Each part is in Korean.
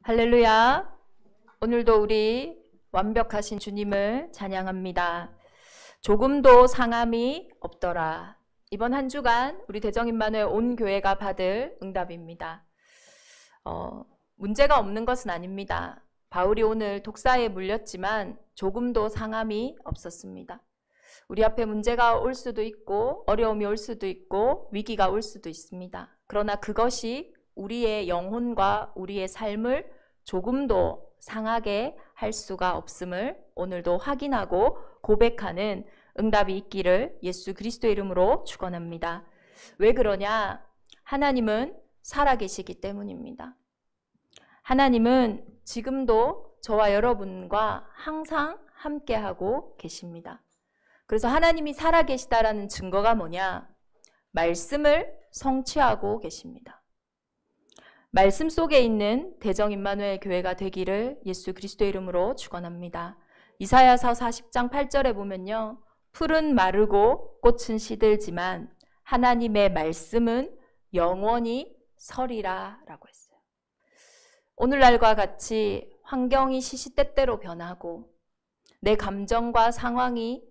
할렐루야. 오늘도 우리 완벽하신 주님을 찬양합니다. 조금도 상함이 없더라. 이번 한 주간 우리 대정임마누엘 온 교회가 받을 응답입니다. 문제가 없는 것은 아닙니다. 바울이 오늘 독사에 물렸지만 조금도 상함이 없었습니다. 우리 앞에 문제가 올 수도 있고 어려움이 올 수도 있고 위기가 올 수도 있습니다. 그러나 그것이 우리의 영혼과 우리의 삶을 조금도 상하게 할 수가 없음을 오늘도 확인하고 고백하는 응답이 있기를 예수 그리스도의 이름으로 축원합니다. 왜 그러냐? 하나님은 살아계시기 때문입니다. 하나님은 지금도 저와 여러분과 항상 함께하고 계십니다. 그래서 하나님이 살아계시다라는 증거가 뭐냐? 말씀을 성취하고 계십니다. 말씀 속에 있는 대정임마누엘 교회가 되기를 예수 그리스도의 이름으로 축원합니다. 이사야서 40장 8절에 보면요. 풀은 마르고 꽃은 시들지만 하나님의 말씀은 영원히 서리라 라고 했어요. 오늘날과 같이 환경이 시시때때로 변하고 내 감정과 상황이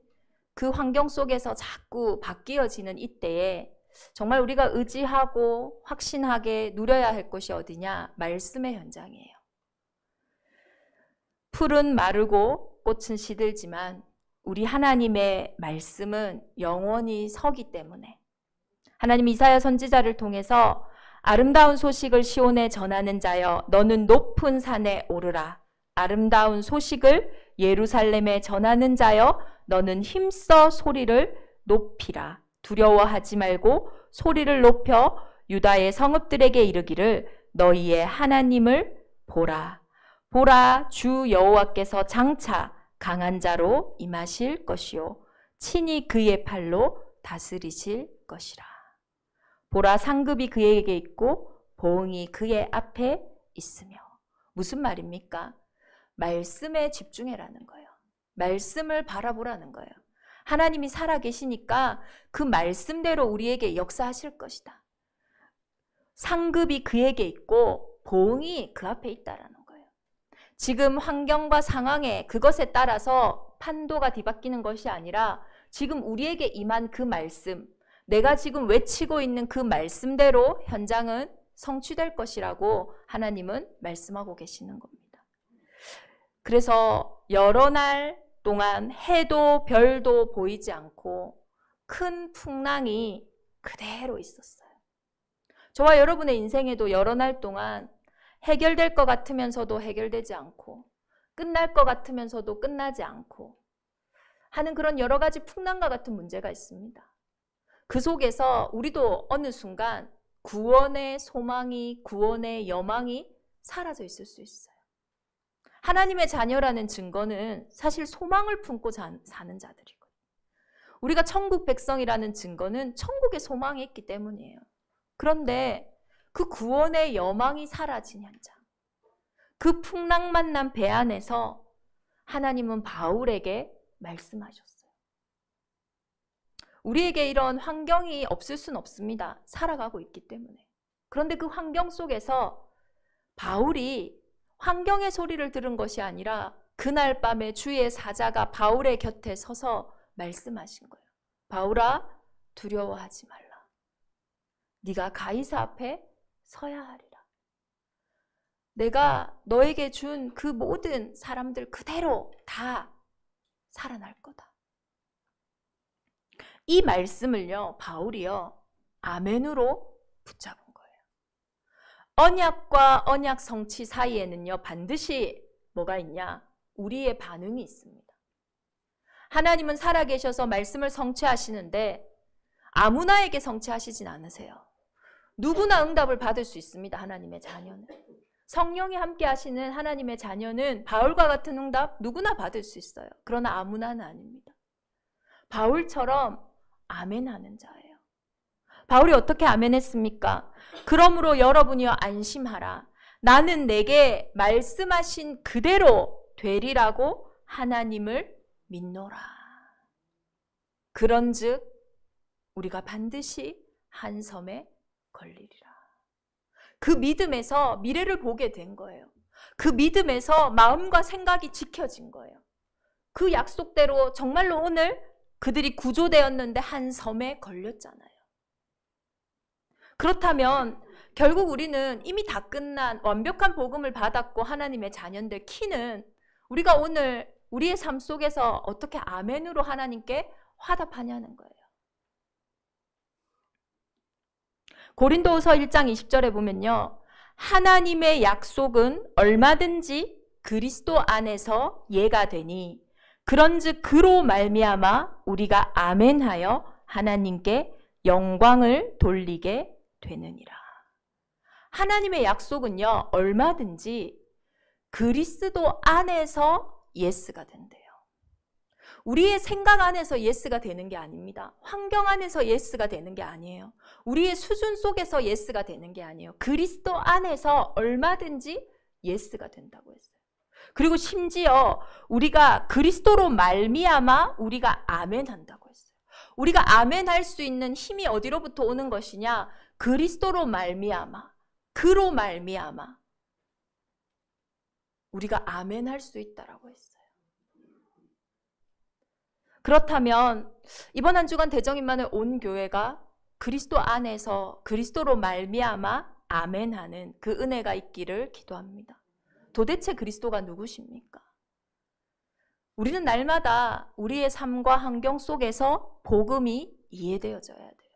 그 환경 속에서 자꾸 바뀌어지는 이때에 정말 우리가 의지하고 확신하게 누려야 할 곳이 어디냐? 말씀의 현장이에요. 풀은 마르고 꽃은 시들지만 우리 하나님의 말씀은 영원히 서기 때문에 하나님 이사야 선지자를 통해서 아름다운 소식을 시온에 전하는 자여 너는 높은 산에 오르라. 아름다운 소식을 예루살렘에 전하는 자여 너는 힘써 소리를 높이라. 두려워하지 말고 소리를 높여 유다의 성읍들에게 이르기를 너희의 하나님을 보라. 보라 주 여호와께서 장차 강한 자로 임하실 것이요 친히 그의 팔로 다스리실 것이라. 보라 상급이 그에게 있고 보응이 그의 앞에 있으며. 무슨 말입니까? 말씀에 집중해라는 거예요. 말씀을 바라보라는 거예요. 하나님이 살아계시니까 그 말씀대로 우리에게 역사하실 것이다. 상급이 그에게 있고 보응이 그 앞에 있다라는 거예요. 지금 환경과 상황에 그것에 따라서 판도가 뒤바뀌는 것이 아니라 지금 우리에게 임한 그 말씀, 내가 지금 외치고 있는 그 말씀대로 현장은 성취될 것이라고 하나님은 말씀하고 계시는 겁니다. 그래서 여러 날 동안 해도 별도 보이지 않고 큰 풍랑이 그대로 있었어요. 저와 여러분의 인생에도 여러 날 동안 해결될 것 같으면서도 해결되지 않고 끝날 것 같으면서도 끝나지 않고 하는 그런 여러 가지 풍랑과 같은 문제가 있습니다. 그 속에서 우리도 어느 순간 구원의 소망이, 구원의 여망이 사라져 있을 수 있어요. 하나님의 자녀라는 증거는 사실 소망을 품고 사는 자들이거든요. 우리가 천국 백성이라는 증거는 천국의 소망이 있기 때문이에요. 그런데 그 구원의 여망이 사라진 현장, 그 풍랑 만난 배 안에서 하나님은 바울에게 말씀하셨어요. 우리에게 이런 환경이 없을 수는 없습니다. 살아가고 있기 때문에. 그런데 그 환경 속에서 바울이 환경의 소리를 들은 것이 아니라 그날 밤에 주의 사자가 바울의 곁에 서서 말씀하신 거예요. 바울아, 두려워하지 말라. 네가 가이사 앞에 서야 하리라. 내가 너에게 준 그 모든 사람들 그대로 다 살아날 거다. 이 말씀을요, 바울이요, 아멘으로 붙잡은 거예요. 언약과 언약 성취 사이에는요, 반드시 뭐가 있냐? 우리의 반응이 있습니다. 하나님은 살아계셔서 말씀을 성취하시는데 아무나에게 성취하시진 않으세요. 누구나 응답을 받을 수 있습니다. 하나님의 자녀는. 성령이 함께 하시는 하나님의 자녀는 바울과 같은 응답 누구나 받을 수 있어요. 그러나 아무나는 아닙니다. 바울처럼 아멘하는 자예요. 바울이 어떻게 아멘했습니까? 그러므로 여러분이여 안심하라. 나는 내게 말씀하신 그대로 되리라고 하나님을 믿노라. 그런즉 우리가 반드시 한 섬에 걸리리라. 그 믿음에서 미래를 보게 된 거예요. 그 믿음에서 마음과 생각이 지켜진 거예요. 그 약속대로 정말로 오늘 그들이 구조되었는데 한 섬에 걸렸잖아요. 그렇다면 결국 우리는 이미 다 끝난 완벽한 복음을 받았고 하나님의 자녀인데 키는 우리가 오늘 우리의 삶 속에서 어떻게 아멘으로 하나님께 화답하냐는 거예요. 고린도후서 1장 20절에 보면요. 하나님의 약속은 얼마든지 그리스도 안에서 예가 되니 그런즉 그로 말미암아 우리가 아멘하여 하나님께 영광을 돌리게 되느니라. 하나님의 약속은요. 얼마든지 그리스도 안에서 예스가 된대요. 우리의 생각 안에서 예스가 되는 게 아닙니다. 환경 안에서 예스가 되는 게 아니에요. 우리의 수준 속에서 예스가 되는 게 아니에요. 그리스도 안에서 얼마든지 예스가 된다고 했어요. 그리고 심지어 우리가 그리스도로 말미암아 우리가 아멘한다고 했어요. 우리가 아멘할 수 있는 힘이 어디로부터 오는 것이냐? 그리스도로 말미암아, 그로 말미암아 우리가 아멘할 수 있다라고 했어요. 그렇다면 이번 한 주간 대정인만을 온 교회가 그리스도 안에서 그리스도로 말미암아 아멘하는 그 은혜가 있기를 기도합니다. 도대체 그리스도가 누구십니까? 우리는 날마다 우리의 삶과 환경 속에서 복음이 이해되어져야 돼요.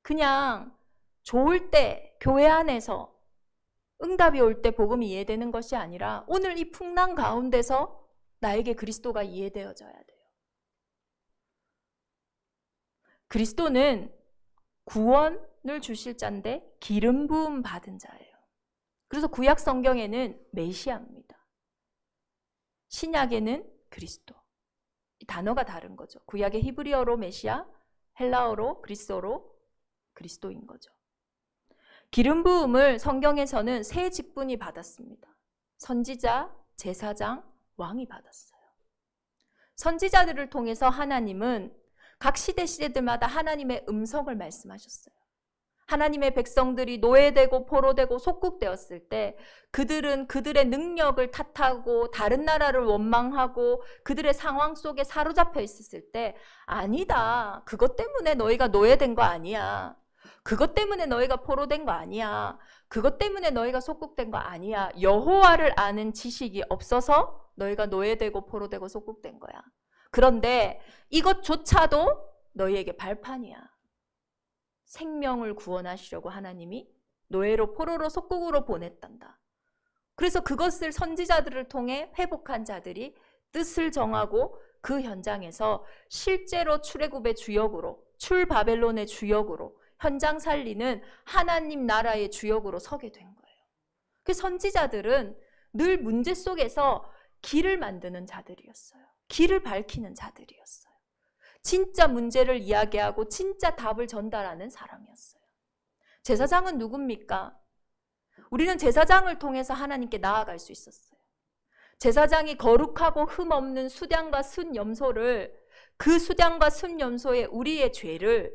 그냥 좋을 때 교회 안에서 응답이 올 때 복음이 이해되는 것이 아니라 오늘 이 풍랑 가운데서 나에게 그리스도가 이해되어져야 돼요. 그리스도는 구원을 주실 자인데 기름 부음 받은 자예요. 그래서 구약 성경에는 메시아입니다. 신약에는 그리스도. 이 단어가 다른 거죠. 구약의 히브리어로 메시아, 헬라어로 그리스어로 그리스도인 거죠. 기름 부음을 성경에서는 세 직분이 받았습니다. 선지자, 제사장, 왕이 받았어요. 선지자들을 통해서 하나님은 각 시대들마다 하나님의 음성을 말씀하셨어요. 하나님의 백성들이 노예되고 포로되고 속국되었을 때 그들은 그들의 능력을 탓하고 다른 나라를 원망하고 그들의 상황 속에 사로잡혀 있었을 때 아니다. 그것 때문에 너희가 노예된 거 아니야. 그것 때문에 너희가 포로된 거 아니야. 그것 때문에 너희가 속국된 거 아니야. 여호와를 아는 지식이 없어서 너희가 노예되고 포로되고 속국된 거야. 그런데 이것조차도 너희에게 발판이야. 생명을 구원하시려고 하나님이 노예로 포로로 속국으로 보냈단다. 그래서 그것을 선지자들을 통해 회복한 자들이 뜻을 정하고 그 현장에서 실제로 출애굽의 주역으로 출바벨론의 주역으로 현장 살리는 하나님 나라의 주역으로 서게 된 거예요. 그 선지자들은 늘 문제 속에서 길을 만드는 자들이었어요. 길을 밝히는 자들이었어요. 진짜 문제를 이야기하고 진짜 답을 전달하는 사람이었어요. 제사장은 누굽니까? 우리는 제사장을 통해서 하나님께 나아갈 수 있었어요. 제사장이 거룩하고 흠없는 수량과 순염소를 그 수량과 순염소에 우리의 죄를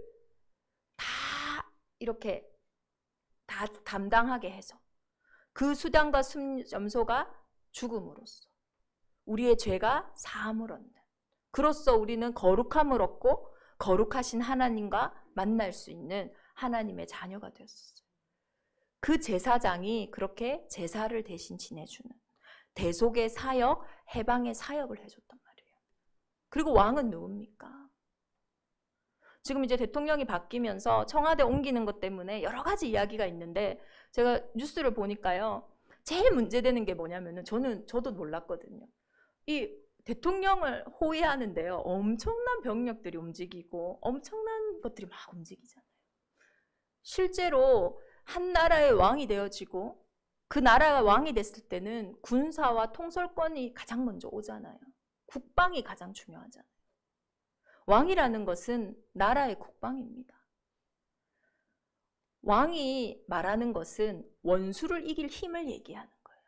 다 이렇게 다 담당하게 해서 그 수량과 순염소가 죽음으로써 우리의 죄가 사함을 얻는 그로써 우리는 거룩함을 얻고 거룩하신 하나님과 만날 수 있는 하나님의 자녀가 되었어요. 그 제사장이 그렇게 제사를 대신 지내주는 대속의 사역, 해방의 사역을 해줬단 말이에요. 그리고 왕은 누굽니까? 지금 이제 대통령이 바뀌면서 청와대 옮기는 것 때문에 여러 가지 이야기가 있는데 제가 뉴스를 보니까요. 제일 문제되는 게 뭐냐면은 저도 몰랐거든요. 이 대통령을 호위하는데요. 엄청난 병력들이 움직이고 엄청난 것들이 막 움직이잖아요. 실제로 한 나라의 왕이 되어지고 그 나라가 왕이 됐을 때는 군사와 통솔권이 가장 먼저 오잖아요. 국방이 가장 중요하잖아요. 왕이라는 것은 나라의 국방입니다. 왕이 말하는 것은 원수를 이길 힘을 얘기하는 거예요.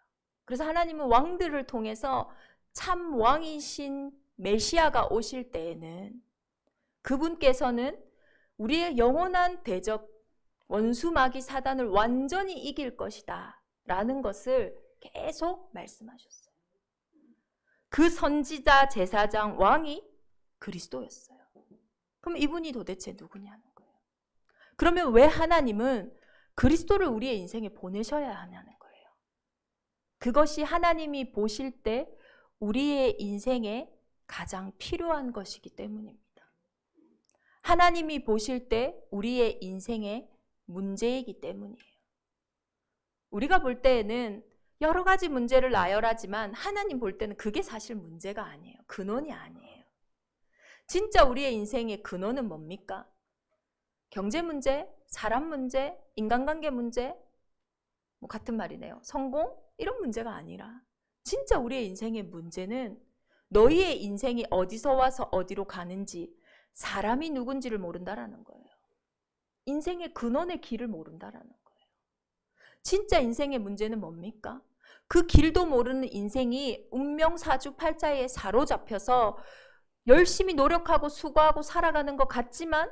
그래서 하나님은 왕들을 통해서 참 왕이신 메시아가 오실 때에는 그분께서는 우리의 영원한 대적 원수 마귀 사단을 완전히 이길 것이다 라는 것을 계속 말씀하셨어요. 그 선지자, 제사장, 왕이 그리스도였어요. 그럼 이분이 도대체 누구냐는 거예요. 그러면 왜 하나님은 그리스도를 우리의 인생에 보내셔야 하냐는 거예요. 그것이 하나님이 보실 때 우리의 인생에 가장 필요한 것이기 때문입니다. 하나님이 보실 때 우리의 인생의 문제이기 때문이에요. 우리가 볼 때에는 여러 가지 문제를 나열하지만 하나님 볼 때는 그게 사실 문제가 아니에요. 근원이 아니에요. 진짜 우리의 인생의 근원은 뭡니까? 경제 문제, 사람 문제, 인간관계 문제, 뭐 같은 말이네요. 성공? 이런 문제가 아니라 진짜 우리의 인생의 문제는 너희의 인생이 어디서 와서 어디로 가는지, 사람이 누군지를 모른다라는 거예요. 인생의 근원의 길을 모른다라는 거예요. 진짜 인생의 문제는 뭡니까? 그 길도 모르는 인생이 운명 사주팔자에 사로잡혀서 열심히 노력하고 수고하고 살아가는 것 같지만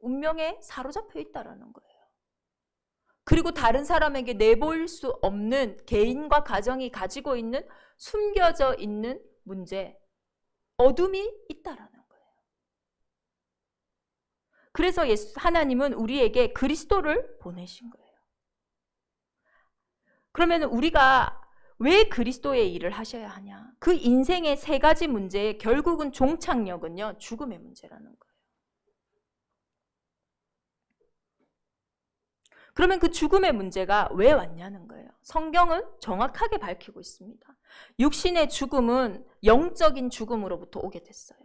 운명에 사로잡혀 있다라는 거예요. 그리고 다른 사람에게 내보일 수 없는 개인과 가정이 가지고 있는 숨겨져 있는 문제, 어둠이 있다라는 거예요. 그래서 하나님은 우리에게 그리스도를 보내신 거예요. 그러면 우리가 왜 그리스도의 일을 하셔야 하냐? 그 인생의 세 가지 문제의 결국은 종착역은요, 죽음의 문제라는 거예요. 그러면 그 죽음의 문제가 왜 왔냐는 거예요. 성경은 정확하게 밝히고 있습니다. 육신의 죽음은 영적인 죽음으로부터 오게 됐어요.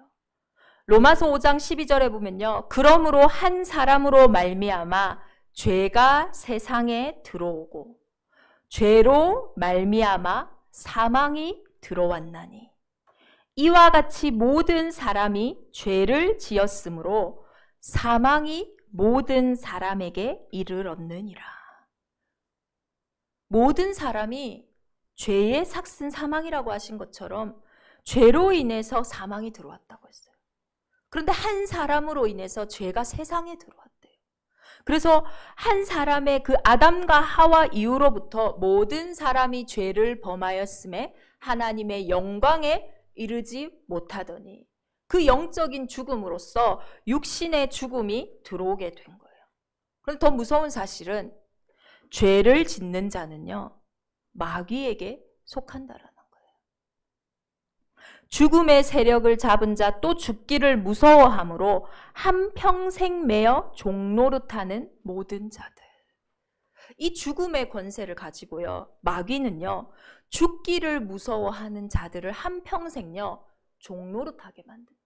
로마서 5장 12절에 보면요. 그러므로 한 사람으로 말미암아 죄가 세상에 들어오고 죄로 말미암아 사망이 들어왔나니 이와 같이 모든 사람이 죄를 지었으므로 사망이 모든 사람에게 이르렀느니라. 모든 사람이 죄의 삭슨 사망이라고 하신 것처럼 죄로 인해서 사망이 들어왔다고 했어요. 그런데 한 사람으로 인해서 죄가 세상에 들어왔대요. 그래서 한 사람의 그 아담과 하와 이후로부터 모든 사람이 죄를 범하였음에 하나님의 영광에 이르지 못하더니 그 영적인 죽음으로써 육신의 죽음이 들어오게 된 거예요. 그런데 더 무서운 사실은 죄를 짓는 자는요, 마귀에게 속한다라는 거예요. 죽음의 세력을 잡은 자 또 죽기를 무서워함으로 한평생 매여 종노릇하는 모든 자들. 이 죽음의 권세를 가지고요, 마귀는요, 죽기를 무서워하는 자들을 한평생요, 종노릇하게 만든대요.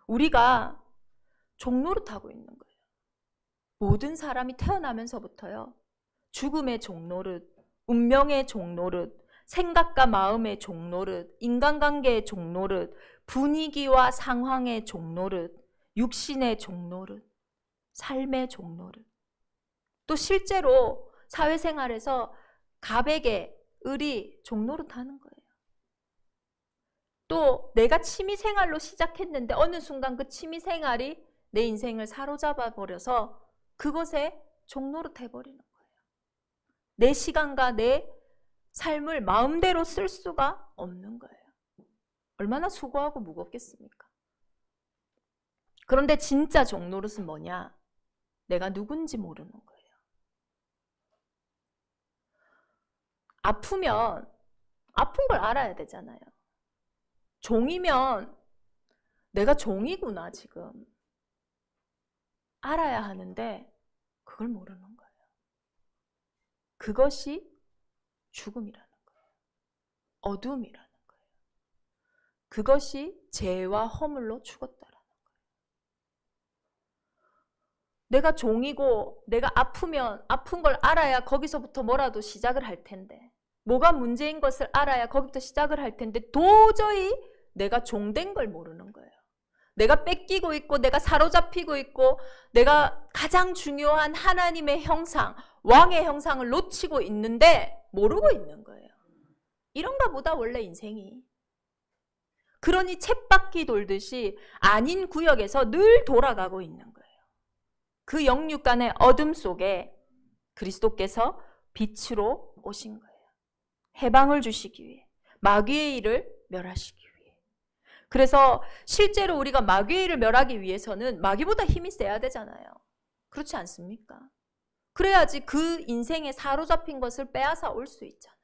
우리가 종노릇하고 있는 거예요. 모든 사람이 태어나면서부터요, 죽음의 종노릇, 운명의 종노릇, 생각과 마음의 종노릇, 인간관계의 종노릇, 분위기와 상황의 종노릇, 육신의 종노릇, 삶의 종노릇. 또 실제로 사회생활에서 갑에게 을이 종노릇하는 거예요. 또 내가 취미생활로 시작했는데 어느 순간 그 취미생활이 내 인생을 사로잡아 버려서 그것에 종노릇해버리는 거예요. 내 시간과 내 삶을 마음대로 쓸 수가 없는 거예요. 얼마나 수고하고 무겁겠습니까? 그런데 진짜 종노릇은 뭐냐? 내가 누군지 모르는 거예요. 아프면 아픈 걸 알아야 되잖아요. 종이면 내가 종이구나 지금 알아야 하는데 그걸 모르는 거예요. 그것이 죽음이라는 거예요. 어둠이라는 거예요. 그것이 죄와 허물로 죽었다라는 거예요. 내가 종이고 내가 아프면 아픈 걸 알아야 거기서부터 뭐라도 시작을 할 텐데, 뭐가 문제인 것을 알아야 거기부터 시작을 할 텐데 도저히 내가 종된 걸 모르는 거예요. 내가 뺏기고 있고 내가 사로잡히고 있고 내가 가장 중요한 하나님의 형상, 왕의 형상을 놓치고 있는데 모르고 있는 거예요. 이런가 보다 원래 인생이. 그러니 쳇바퀴 돌듯이 아닌 구역에서 늘 돌아가고 있는 거예요. 그 영육간의 어둠 속에 그리스도께서 빛으로 오신 거예요. 해방을 주시기 위해, 마귀의 일을 멸하시기 위해. 그래서 실제로 우리가 마귀의 일을 멸하기 위해서는 마귀보다 힘이 세야 되잖아요. 그렇지 않습니까? 그래야지 그 인생에 사로잡힌 것을 빼앗아 올 수 있잖아요.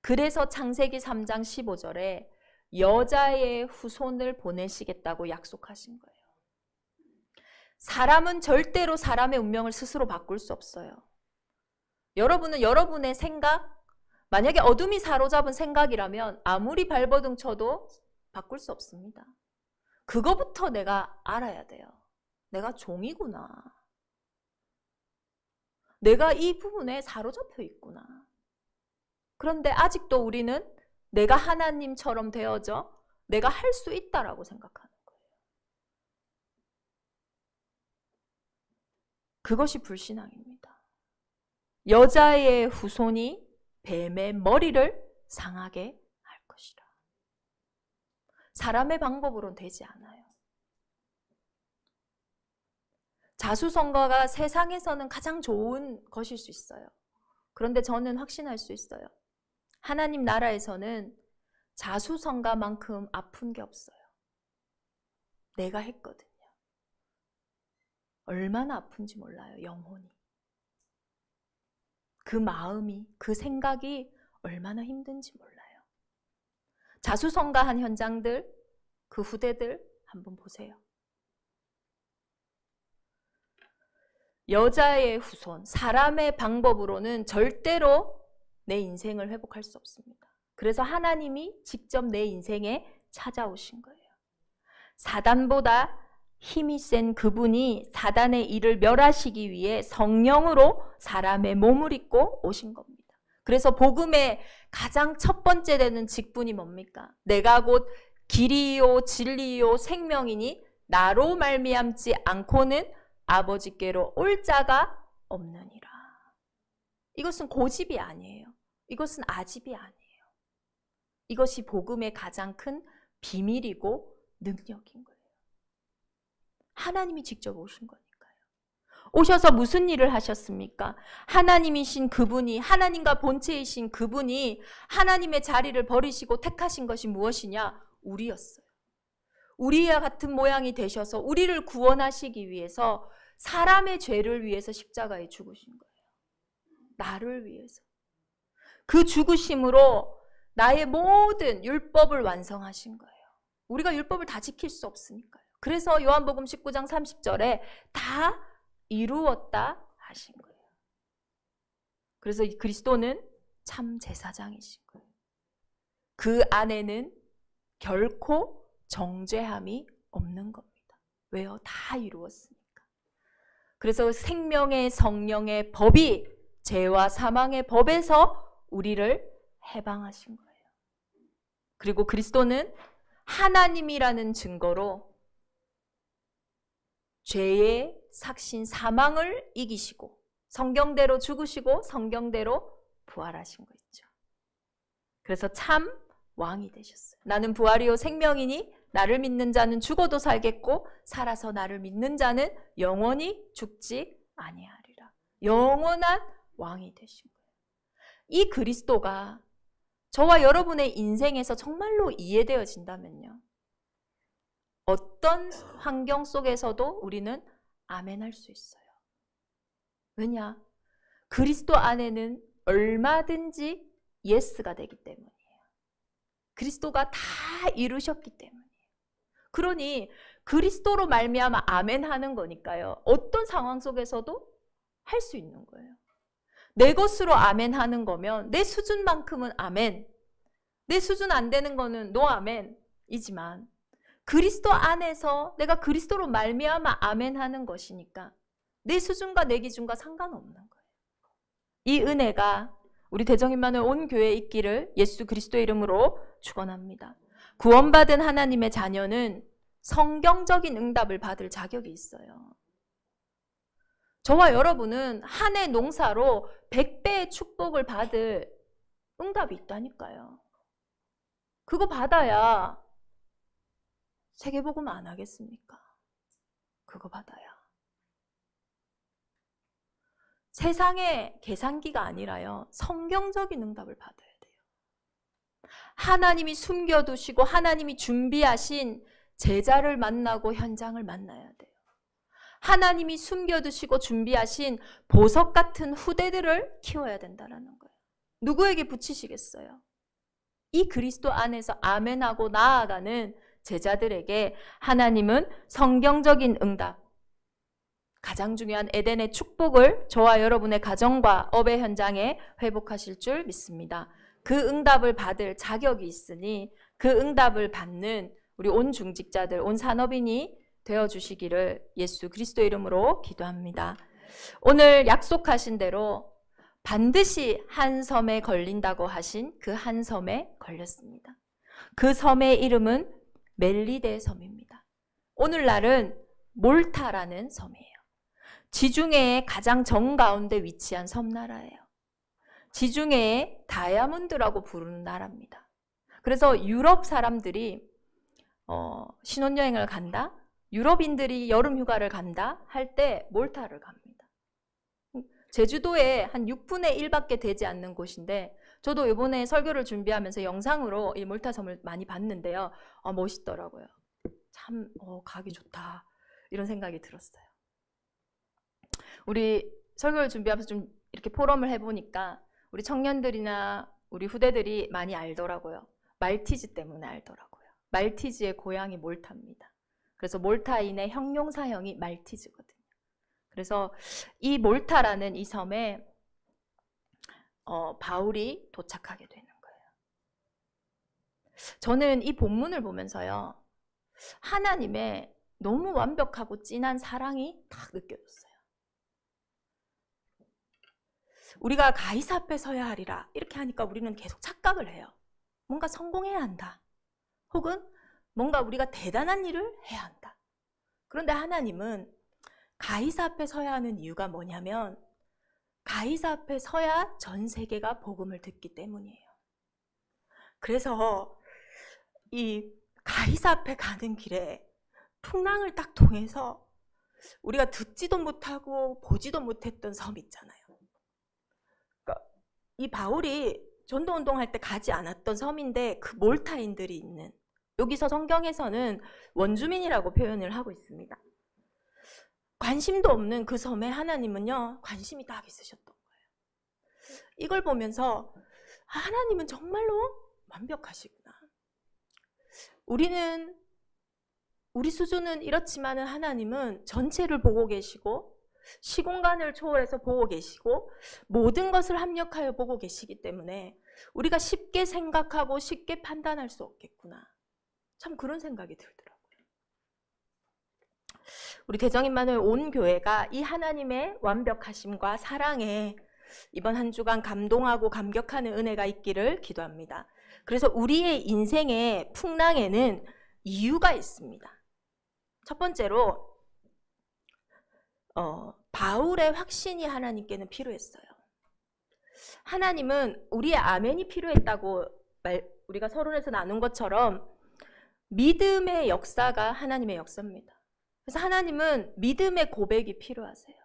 그래서 창세기 3장 15절에 여자의 후손을 보내시겠다고 약속하신 거예요. 사람은 절대로 사람의 운명을 스스로 바꿀 수 없어요. 여러분은 여러분의 생각, 만약에 어둠이 사로잡은 생각이라면 아무리 발버둥 쳐도 바꿀 수 없습니다. 그거부터 내가 알아야 돼요. 내가 종이구나. 내가 이 부분에 사로잡혀 있구나. 그런데 아직도 우리는 내가 하나님처럼 되어져 내가 할 수 있다라고 생각하는 거예요. 그것이 불신앙입니다. 여자의 후손이 뱀의 머리를 상하게 할 것이라. 사람의 방법으로는 되지 않아요. 자수성가가 세상에서는 가장 좋은 것일 수 있어요. 그런데 저는 확신할 수 있어요. 하나님 나라에서는 자수성가만큼 아픈 게 없어요. 내가 했거든요. 얼마나 아픈지 몰라요, 영혼이. 그 마음이, 그 생각이 얼마나 힘든지 몰라요. 자수성가한 현장들, 그 후대들 한번 보세요. 여자의 후손, 사람의 방법으로는 절대로 내 인생을 회복할 수 없습니다. 그래서 하나님이 직접 내 인생에 찾아오신 거예요. 사단보다 힘이 센 그분이 사단의 일을 멸하시기 위해 성령으로 사람의 몸을 입고 오신 겁니다. 그래서 복음의 가장 첫 번째 되는 직분이 뭡니까? 내가 곧 길이요 진리요 생명이니 나로 말미암지 않고는 아버지께로 올 자가 없느니라. 이것은 고집이 아니에요. 이것은 아집이 아니에요. 이것이 복음의 가장 큰 비밀이고 능력인 거예요. 하나님이 직접 오신 거니까요. 오셔서 무슨 일을 하셨습니까? 하나님이신 그분이, 하나님과 본체이신 그분이 하나님의 자리를 버리시고 택하신 것이 무엇이냐? 우리였어요. 우리와 같은 모양이 되셔서 우리를 구원하시기 위해서 사람의 죄를 위해서 십자가에 죽으신 거예요. 나를 위해서. 그 죽으심으로 나의 모든 율법을 완성하신 거예요. 우리가 율법을 다 지킬 수 없으니까요. 그래서 요한복음 19장 30절에 다 이루었다 하신 거예요. 그래서 그리스도는 참 제사장이신 거예요. 그 안에는 결코 정죄함이 없는 겁니다. 왜요? 다 이루었으니까. 그래서 생명의 성령의 법이 죄와 사망의 법에서 우리를 해방하신 거예요. 그리고 그리스도는 하나님이라는 증거로 죄의 삭신 사망을 이기시고 성경대로 죽으시고 성경대로 부활하신 거 있죠. 그래서 참 왕이 되셨어요. 나는 부활이요 생명이니 나를 믿는 자는 죽어도 살겠고 살아서 나를 믿는 자는 영원히 죽지 아니하리라. 영원한 왕이 되신 거예요. 이 그리스도가 저와 여러분의 인생에서 정말로 이해되어진다면요. 어떤 환경 속에서도 우리는 아멘할 수 있어요. 왜냐? 그리스도 안에는 얼마든지 예스가 되기 때문이에요. 그리스도가 다 이루셨기 때문이에요. 그러니 그리스도로 말미암아 아멘하는 거니까요. 어떤 상황 속에서도 할 수 있는 거예요. 내 것으로 아멘하는 거면 내 수준만큼은 아멘, 내 수준 안 되는 거는 노 아멘이지만 그리스도 안에서 내가 그리스도로 말미암아 아멘하는 것이니까 내 수준과 내 기준과 상관없는 거예요. 이 은혜가 우리 대정인만의 온 교회에 있기를 예수 그리스도의 이름으로 축원합니다. 구원받은 하나님의 자녀는 성경적인 응답을 받을 자격이 있어요. 저와 여러분은 한 해 농사로 100배의 축복을 받을 응답이 있다니까요. 그거 받아야 세계복음 안 하겠습니까? 그거 받아야. 세상의 계산기가 아니라요, 성경적인 응답을 받아야 돼요. 하나님이 숨겨두시고 하나님이 준비하신 제자를 만나고 현장을 만나야 돼요. 하나님이 숨겨두시고 준비하신 보석 같은 후대들을 키워야 된다는 거예요. 누구에게 붙이시겠어요? 이 그리스도 안에서 아멘하고 나아가는 제자들에게 하나님은 성경적인 응답, 가장 중요한 에덴의 축복을 저와 여러분의 가정과 업의 현장에 회복하실 줄 믿습니다. 그 응답을 받을 자격이 있으니 그 응답을 받는 우리 온 중직자들, 온 산업인이 되어주시기를 예수 그리스도 이름으로 기도합니다. 오늘 약속하신 대로 반드시 한 섬에 걸린다고 하신 그 한 섬에 걸렸습니다. 그 섬의 이름은 멜리데 섬입니다. 오늘날은 몰타라는 섬이에요. 지중해의 가장 정가운데 위치한 섬나라예요. 지중해의 다이아몬드라고 부르는 나라입니다. 그래서 유럽 사람들이 신혼여행을 간다, 유럽인들이 여름휴가를 간다 할 때 몰타를 갑니다. 제주도에 한 6분의 1밖에 되지 않는 곳인데, 저도 이번에 설교를 준비하면서 영상으로 이 몰타섬을 많이 봤는데요. 멋있더라고요. 참 가기 좋다, 이런 생각이 들었어요. 우리 설교를 준비하면서 좀 이렇게 포럼을 해보니까 우리 청년들이나 우리 후대들이 많이 알더라고요. 말티즈 때문에 알더라고요. 말티즈의 고향이 몰타입니다. 그래서 몰타인의 형용사형이 말티즈거든요. 그래서 이 몰타라는 이 섬에 바울이 도착하게 되는 거예요. 저는 이 본문을 보면서요, 하나님의 너무 완벽하고 진한 사랑이 딱 느껴졌어요. 우리가 가이사 앞에 서야 하리라 이렇게 하니까 우리는 계속 착각을 해요. 뭔가 성공해야 한다, 혹은 뭔가 우리가 대단한 일을 해야 한다. 그런데 하나님은 가이사 앞에 서야 하는 이유가 뭐냐면, 가이사 앞에 서야 전 세계가 복음을 듣기 때문이에요. 그래서 이 가이사 앞에 가는 길에 풍랑을 딱 통해서 우리가 듣지도 못하고 보지도 못했던 섬 있잖아요. 그러니까 이 바울이 전도운동할 때 가지 않았던 섬인데 그 몰타인들이 있는, 여기서 성경에서는 원주민이라고 표현을 하고 있습니다. 관심도 없는 그 섬에 하나님은요, 관심이 딱 있으셨던 거예요. 이걸 보면서 하나님은 정말로 완벽하시구나. 우리 수준은 이렇지만은 하나님은 전체를 보고 계시고 시공간을 초월해서 보고 계시고 모든 것을 합력하여 보고 계시기 때문에 우리가 쉽게 생각하고 쉽게 판단할 수 없겠구나. 참 그런 생각이 들더라고요. 우리 대정인만을 온 교회가 이 하나님의 완벽하심과 사랑에 이번 한 주간 감동하고 감격하는 은혜가 있기를 기도합니다. 그래서 우리의 인생의 풍랑에는 이유가 있습니다. 첫 번째로 바울의 확신이 하나님께는 필요했어요. 하나님은 우리의 아멘이 필요했다고 우리가 서론에서 나눈 것처럼 믿음의 역사가 하나님의 역사입니다. 그래서 하나님은 믿음의 고백이 필요하세요.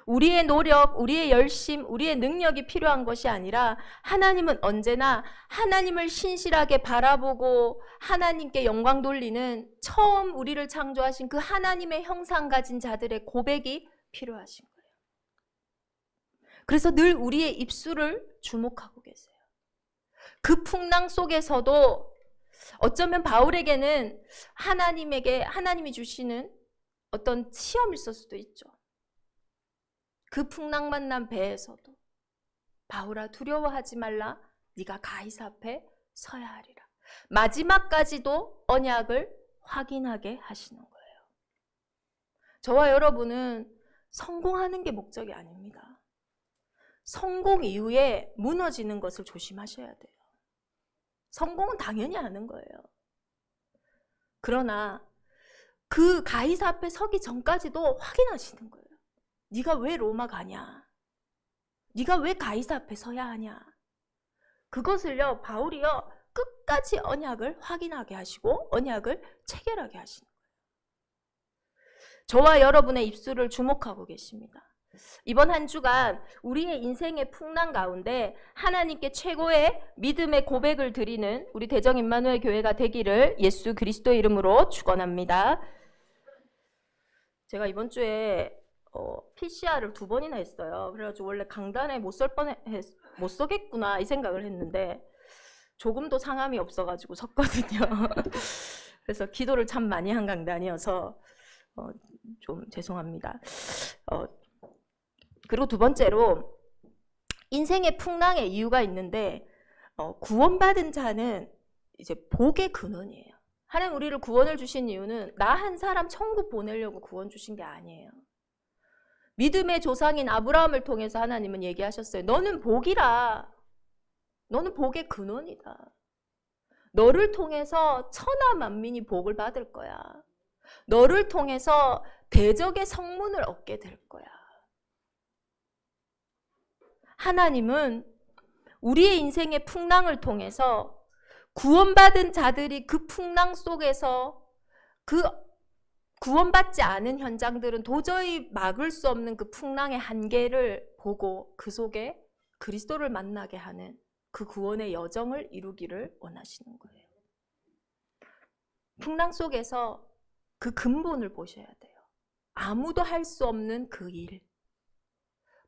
우리의 노력, 우리의 열심, 우리의 능력이 필요한 것이 아니라 하나님은 언제나 하나님을 신실하게 바라보고 하나님께 영광 돌리는 처음 우리를 창조하신 그 하나님의 형상 가진 자들의 고백이 필요하신 거예요. 그래서 늘 우리의 입술을 주목하고 계세요. 그 풍랑 속에서도 어쩌면 바울에게는 하나님이 주시는 어떤 시험이 있을 수도 있죠. 그 풍랑 만난 배에서도 바울아 두려워하지 말라, 네가 가이사 앞에 서야 하리라. 마지막까지도 언약을 확인하게 하시는 거예요. 저와 여러분은 성공하는 게 목적이 아닙니다. 성공 이후에 무너지는 것을 조심하셔야 돼요. 성공은 당연히 하는 거예요. 그러나 그 가이사 앞에 서기 전까지도 확인하시는 거예요. 네가 왜 로마 가냐? 네가 왜 가이사 앞에 서야 하냐? 그것을요, 바울이요, 끝까지 언약을 확인하게 하시고 언약을 체결하게 하시는 거예요. 저와 여러분의 입술을 주목하고 계십니다. 이번 한 주간 우리의 인생의 풍랑 가운데 하나님께 최고의 믿음의 고백을 드리는 우리 대정 임마누엘 교회가 되기를 예수 그리스도의 이름으로 축원합니다. 제가 이번 주에 PCR을 2번이나 했어요. 그래가지고 원래 강단에 못 서겠구나 이 생각을 했는데 조금도 상함이 없어가지고 섰거든요. 그래서 기도를 참 많이 한 강단이어서 좀 죄송합니다. 그리고 두 번째로 인생의 풍랑의 이유가 있는데 구원받은 자는 이제 복의 근원이에요. 하나님 우리를 구원을 주신 이유는 나 한 사람 천국 보내려고 구원 주신 게 아니에요. 믿음의 조상인 아브라함을 통해서 하나님은 얘기하셨어요. 너는 복이라. 너는 복의 근원이다. 너를 통해서 천하 만민이 복을 받을 거야. 너를 통해서 대적의 성문을 얻게 될 거야. 하나님은 우리의 인생의 풍랑을 통해서 구원받은 자들이 그 풍랑 속에서 그 구원받지 않은 현장들은 도저히 막을 수 없는 그 풍랑의 한계를 보고 그 속에 그리스도를 만나게 하는 그 구원의 여정을 이루기를 원하시는 거예요. 풍랑 속에서 그 근본을 보셔야 돼요. 아무도 할 수 없는 그 일.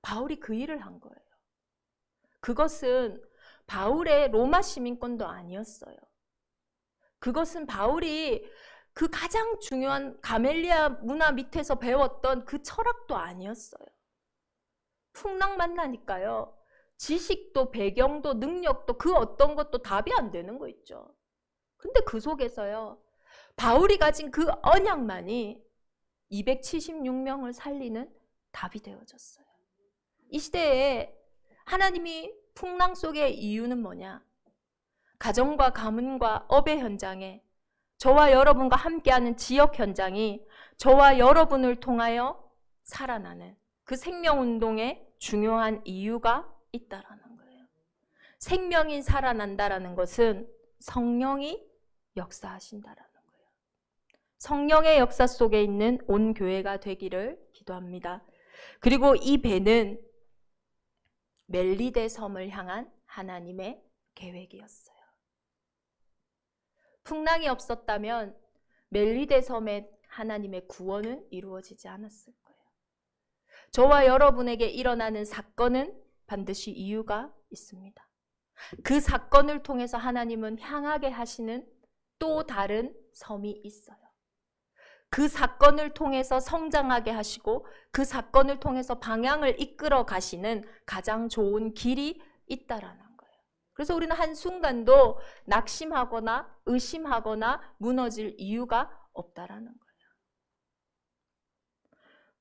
바울이 그 일을 한 거예요. 그것은 바울의 로마 시민권도 아니었어요. 그것은 바울이 그 가장 중요한 가멜리아 문화 밑에서 배웠던 그 철학도 아니었어요. 풍랑 만나니까요. 지식도 배경도 능력도 그 어떤 것도 답이 안 되는 거 있죠. 근데 그 속에서요. 바울이 가진 그 언약만이 276명을 살리는 답이 되어졌어요. 이 시대에 하나님이 풍랑 속의 이유는 뭐냐? 가정과 가문과 업의 현장에 저와 여러분과 함께하는 지역 현장이 저와 여러분을 통하여 살아나는 그 생명운동의 중요한 이유가 있다라는 거예요. 생명이 살아난다라는 것은 성령이 역사하신다라는 거예요. 성령의 역사 속에 있는 온 교회가 되기를 기도합니다. 그리고 이 배는 멜리데 섬을 향한 하나님의 계획이었어요. 풍랑이 없었다면 멜리데 섬의 하나님의 구원은 이루어지지 않았을 거예요. 저와 여러분에게 일어나는 사건은 반드시 이유가 있습니다. 그 사건을 통해서 하나님은 향하게 하시는 또 다른 섬이 있어요. 그 사건을 통해서 성장하게 하시고 그 사건을 통해서 방향을 이끌어 가시는 가장 좋은 길이 있다라는 거예요. 그래서 우리는 한순간도 낙심하거나 의심하거나 무너질 이유가 없다라는 거예요.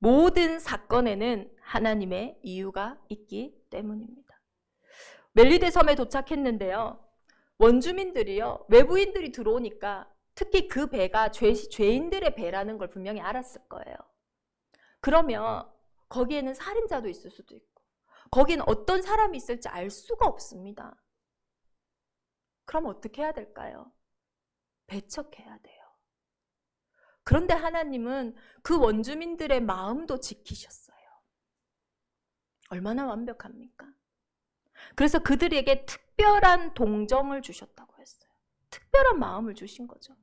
모든 사건에는 하나님의 이유가 있기 때문입니다. 멜리데 섬에 도착했는데요. 원주민들이요. 외부인들이 들어오니까 특히 그 배가 죄인들의 배라는 걸 분명히 알았을 거예요. 그러면 거기에는 살인자도 있을 수도 있고 거기는 어떤 사람이 있을지 알 수가 없습니다. 그럼 어떻게 해야 될까요? 배척해야 돼요. 그런데 하나님은 그 원주민들의 마음도 지키셨어요. 얼마나 완벽합니까? 그래서 그들에게 특별한 동정을 주셨다고 했어요. 특별한 마음을 주신 거죠.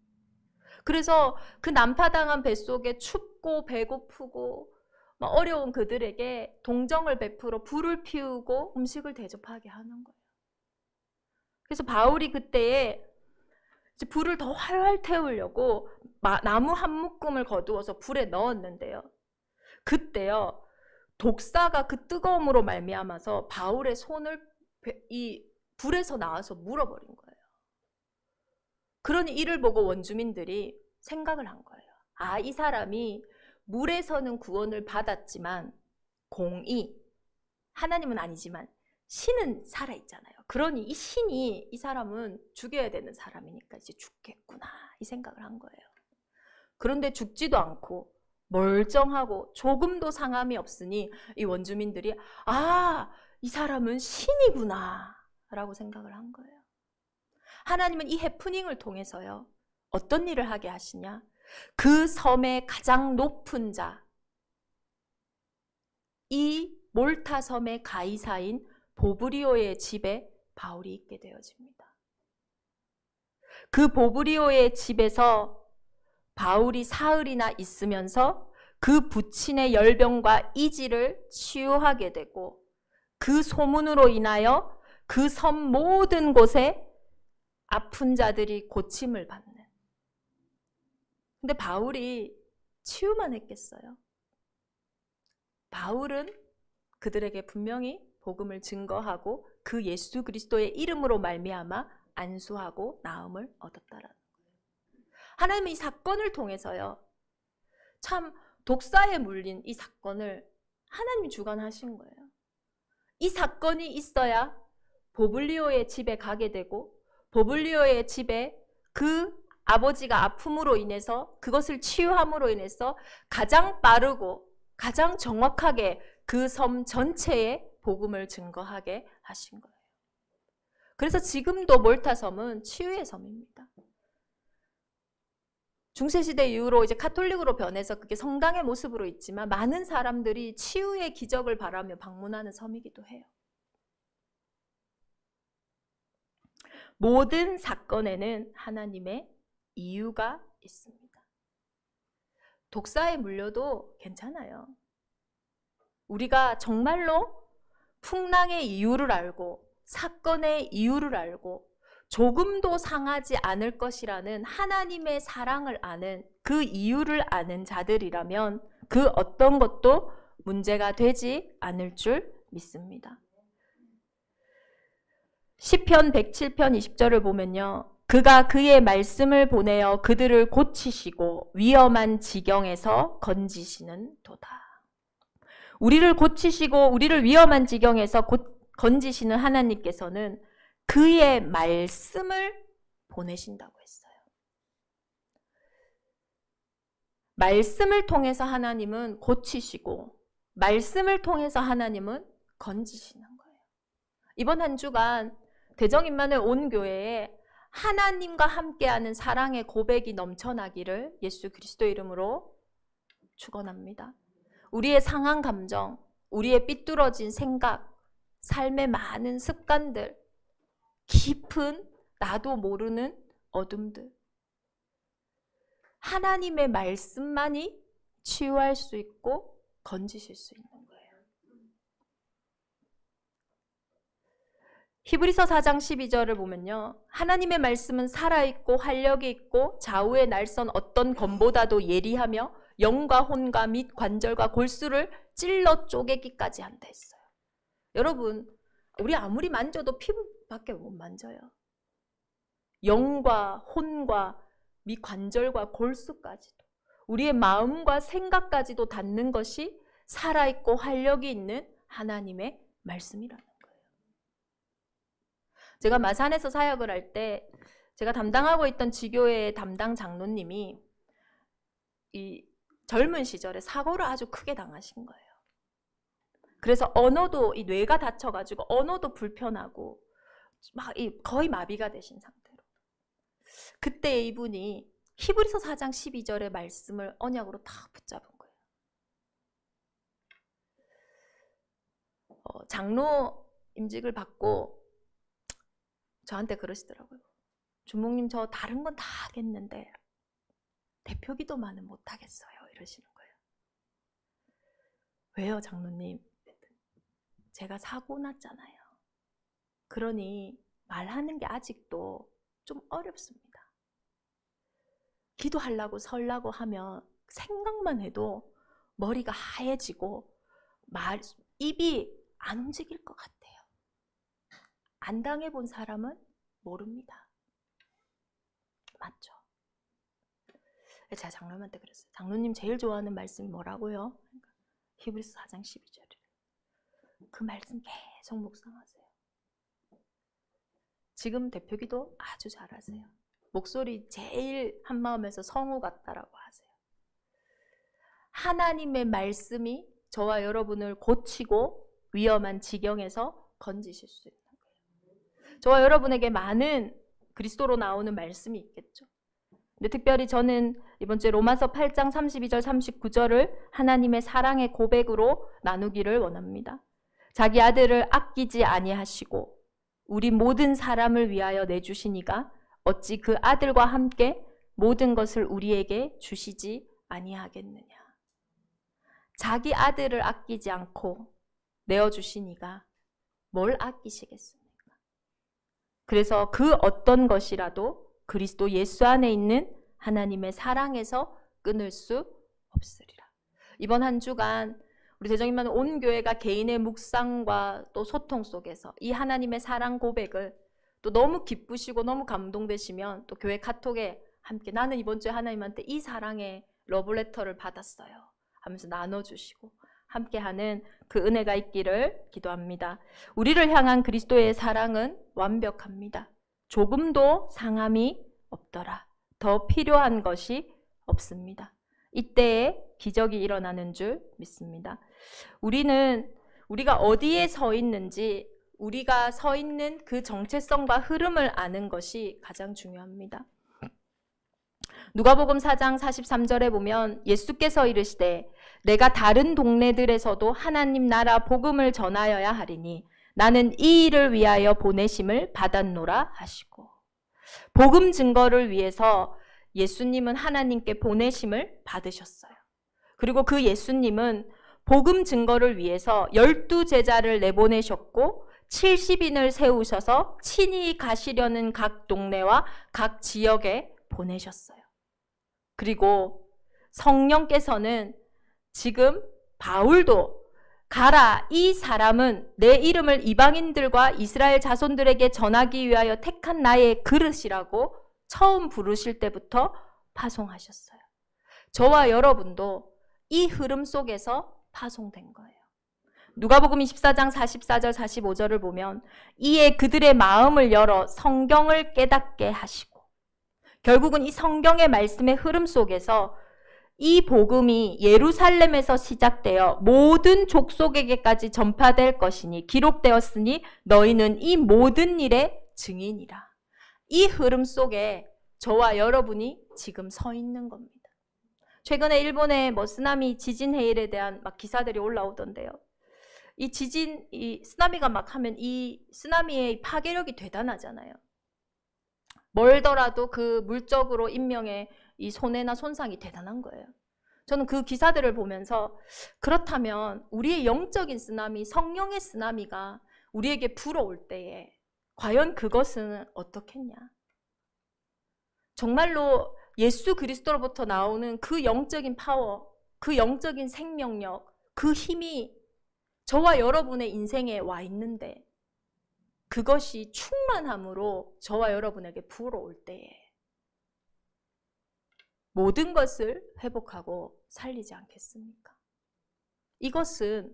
그래서 그 난파당한 뱃속에 춥고 배고프고 어려운 그들에게 동정을 베풀어 불을 피우고 음식을 대접하게 하는 거예요. 그래서 바울이 그때에 불을 더 활활 태우려고 나무 한 묶음을 거두어서 불에 넣었는데요. 그때요. 독사가 그 뜨거움으로 말미암아서 바울의 손을 이 불에서 나와서 물어버린 거예요. 그러니 이를 보고 원주민들이 생각을 한 거예요. 아, 이 사람이 물에서는 구원을 받았지만 공의, 하나님은 아니지만 신은 살아있잖아요. 그러니 이 신이 이 사람은 죽여야 되는 사람이니까 이제 죽겠구나 이 생각을 한 거예요. 그런데 죽지도 않고 멀쩡하고 조금도 상함이 없으니 이 원주민들이 아, 이 사람은 신이구나 라고 생각을 한 거예요. 하나님은 이 해프닝을 통해서요. 어떤 일을 하게 하시냐? 그 섬의 가장 높은 자, 이 몰타 섬의 가이사인 보브리오의 집에 바울이 있게 되어집니다. 그 보브리오의 집에서 바울이 사흘이나 있으면서 그 부친의 열병과 이지를 치유하게 되고, 그 소문으로 인하여 그 섬 모든 곳에 아픈 자들이 고침을 받는. 근데 바울이 치유만 했겠어요? 바울은 그들에게 분명히 복음을 증거하고 그 예수 그리스도의 이름으로 말미암아 안수하고 나음을 얻었다라는 거예요. 하나님이 이 사건을 통해서요, 참 독사에 물린 이 사건을 하나님이 주관하신 거예요. 이 사건이 있어야 보블리오의 집에 가게 되고, 보블리오의 집에 그 아버지가 아픔으로 인해서 그것을 치유함으로 인해서 가장 빠르고 가장 정확하게 그 섬 전체에 복음을 증거하게 하신 거예요. 그래서 지금도 몰타 섬은 치유의 섬입니다. 중세시대 이후로 이제 카톨릭으로 변해서 그게 성당의 모습으로 있지만, 많은 사람들이 치유의 기적을 바라며 방문하는 섬이기도 해요. 모든 사건에는 하나님의 이유가 있습니다. 독사에 물려도 괜찮아요. 우리가 정말로 풍랑의 이유를 알고 사건의 이유를 알고 조금도 상하지 않을 것이라는 하나님의 사랑을 아는, 그 이유를 아는 자들이라면 그 어떤 것도 문제가 되지 않을 줄 믿습니다. 시편 107편 20절을 보면요, 그가 그의 말씀을 보내어 그들을 고치시고 위험한 지경에서 건지시는 도다. 우리를 고치시고 우리를 위험한 지경에서 건지시는 하나님께서는 그의 말씀을 보내신다고 했어요. 말씀을 통해서 하나님은 고치시고 말씀을 통해서 하나님은 건지시는 거예요. 이번 한 주간 대정임마누엘 온 교회에 하나님과 함께하는 사랑의 고백이 넘쳐나기를 예수 그리스도 이름으로 축원합니다. 우리의 상한 감정, 우리의 삐뚤어진 생각, 삶의 많은 습관들, 깊은 나도 모르는 어둠들, 하나님의 말씀만이 치유할 수 있고 건지실 수 있는 거예요. 히브리서 4장 12절을 보면요, 하나님의 말씀은 살아있고 활력이 있고 좌우에 날선 어떤 검보다도 예리하며 영과 혼과 및 관절과 골수를 찔러 쪼개기까지 한다 했어요. 여러분, 우리 아무리 만져도 피부밖에 못 만져요. 영과 혼과 및 관절과 골수까지도, 우리의 마음과 생각까지도 닿는 것이 살아있고 활력이 있는 하나님의 말씀이라는 거예요. 제가 마산에서 사역을 할 때 제가 담당하고 있던 지교회의 담당 장로님이 이 젊은 시절에 사고를 아주 크게 당하신 거예요. 그래서 언어도, 이 뇌가 다쳐가지고 언어도 불편하고 거의 마비가 되신 상태로, 그때 이분이 히브리서 4장 12절의 말씀을 언약으로 다 붙잡은 거예요. 장로 임직을 받고 저한테 그러시더라고요. 주목님, 저 다른 건 다 하겠는데 대표 기도만은 못 하겠어요, 이러시는 거예요. 왜요, 장로님? 제가 사고 났잖아요. 그러니 말하는 게 아직도 좀 어렵습니다. 기도하려고 설라고 하면 생각만 해도 머리가 하얘지고 입이 안 움직일 것 같아요. 안 당해본 사람은 모릅니다. 맞죠? 제가 장로님한테 그랬어요. 장로님 제일 좋아하는 말씀이 뭐라고요? 히브리서 4장 12절이에요. 그 말씀 계속 묵상하세요. 지금 대표기도 아주 잘하세요. 목소리 제일 한마음에서 성우 같다라고 하세요. 하나님의 말씀이 저와 여러분을 고치고 위험한 지경에서 건지실 수 있는 거예요. 저와 여러분에게 많은 그리스도로 나오는 말씀이 있겠죠. 근데 특별히 저는 이번 주에 로마서 8장 32절 39절을 하나님의 사랑의 고백으로 나누기를 원합니다. 자기 아들을 아끼지 아니하시고 우리 모든 사람을 위하여 내주시니가 어찌 그 아들과 함께 모든 것을 우리에게 주시지 아니하겠느냐. 자기 아들을 아끼지 않고 내어주시니가 뭘 아끼시겠습니까? 그래서 그 어떤 것이라도 그리스도 예수 안에 있는 하나님의 사랑에서 끊을 수 없으리라. 이번 한 주간 우리 대정님만 온 교회가 개인의 묵상과 또 소통 속에서 이 하나님의 사랑 고백을 또 너무 기쁘시고 너무 감동되시면 또 교회 카톡에 함께 나는 이번 주에 하나님한테 이 사랑의 러브레터를 받았어요 하면서 나눠주시고 함께하는 그 은혜가 있기를 기도합니다. 우리를 향한 그리스도의 사랑은 완벽합니다. 조금도 상함이 없더라. 더 필요한 것이 없습니다. 이때에 기적이 일어나는 줄 믿습니다. 우리가 어디에 서 있는지 우리가 서 있는 그 정체성과 흐름을 아는 것이 가장 중요합니다. 누가복음 4장 43절에 보면 예수께서 이르시되 내가 다른 동네들에서도 하나님 나라 복음을 전하여야 하리니 나는 이 일을 위하여 보내심을 받았노라 하시고, 복음 증거를 위해서 예수님은 하나님께 보내심을 받으셨어요. 그리고 그 예수님은 복음 증거를 위해서 12제자를 내보내셨고 70인을 세우셔서 친히 가시려는 각 동네와 각 지역에 보내셨어요. 그리고 성령께서는 지금 바울도 가라, 이 사람은 내 이름을 이방인들과 이스라엘 자손들에게 전하기 위하여 택한 나의 그릇이라고 처음 부르실 때부터 파송하셨어요. 저와 여러분도 이 흐름 속에서 파송된 거예요. 누가복음 24장 44절 45절을 보면 이에 그들의 마음을 열어 성경을 깨닫게 하시고, 결국은 이 성경의 말씀의 흐름 속에서 이 복음이 예루살렘에서 시작되어 모든 족속에게까지 전파될 것이니 기록되었으니 너희는 이 모든 일의 증인이라. 이 흐름 속에 저와 여러분이 지금 서 있는 겁니다. 최근에 일본의 쓰나미 지진 해일에 대한 기사들이 올라오던데요. 이 쓰나미가 하면 이 쓰나미의 파괴력이 대단하잖아요. 멀더라도 그 물적으로 인명의 이 손해나 손상이 대단한 거예요. 저는 그 기사들을 보면서 그렇다면 우리의 영적인 쓰나미, 성령의 쓰나미가 우리에게 불어올 때에 과연 그것은 어떻겠냐? 정말로 예수 그리스도로부터 나오는 그 영적인 파워, 그 영적인 생명력, 그 힘이 저와 여러분의 인생에 와 있는데 그것이 충만함으로 저와 여러분에게 불어올 때에 모든 것을 회복하고 살리지 않겠습니까? 이것은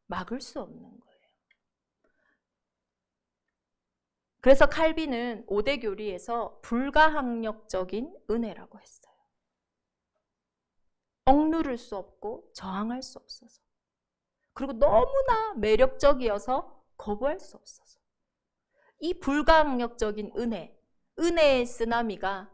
막을 수 없는 거예요. 그래서 칼빈은 5대 교리에서 불가항력적인 은혜라고 했어요. 억누를 수 없고 저항할 수 없어서, 그리고 너무나 매력적이어서 거부할 수 없어서, 이 불가항력적인 은혜의 쓰나미가,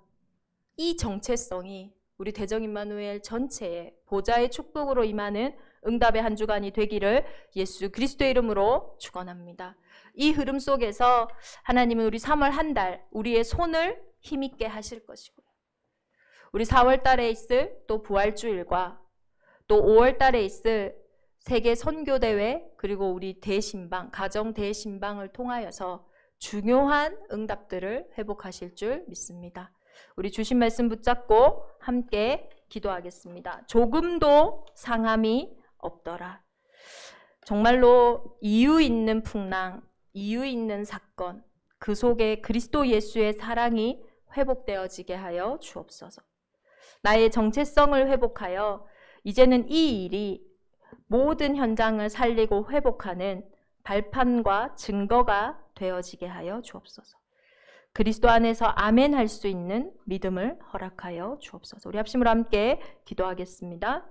이 정체성이 우리 대적 임마누엘 전체에 보좌의 축복으로 임하는 응답의 한 주간이 되기를 예수 그리스도의 이름으로 축원합니다. 이 흐름 속에서 하나님은 우리 3월 한 달 우리의 손을 힘있게 하실 것이고요. 우리 4월 달에 있을 또 부활주일과 또 5월 달에 있을 세계 선교대회, 그리고 우리 대신방, 가정 대신방을 통하여서 중요한 응답들을 회복하실 줄 믿습니다. 우리 주신 말씀 붙잡고 함께 기도하겠습니다. 조금도 상함이 없더라. 정말로 이유 있는 풍랑, 이유 있는 사건, 그 속에 그리스도 예수의 사랑이 회복되어지게 하여 주옵소서. 나의 정체성을 회복하여 이제는 이 일이 모든 현장을 살리고 회복하는 발판과 증거가 되어지게 하여 주옵소서. 그리스도 안에서 아멘 할 수 있는 믿음을 허락하여 주옵소서. 우리 합심으로 함께 기도하겠습니다.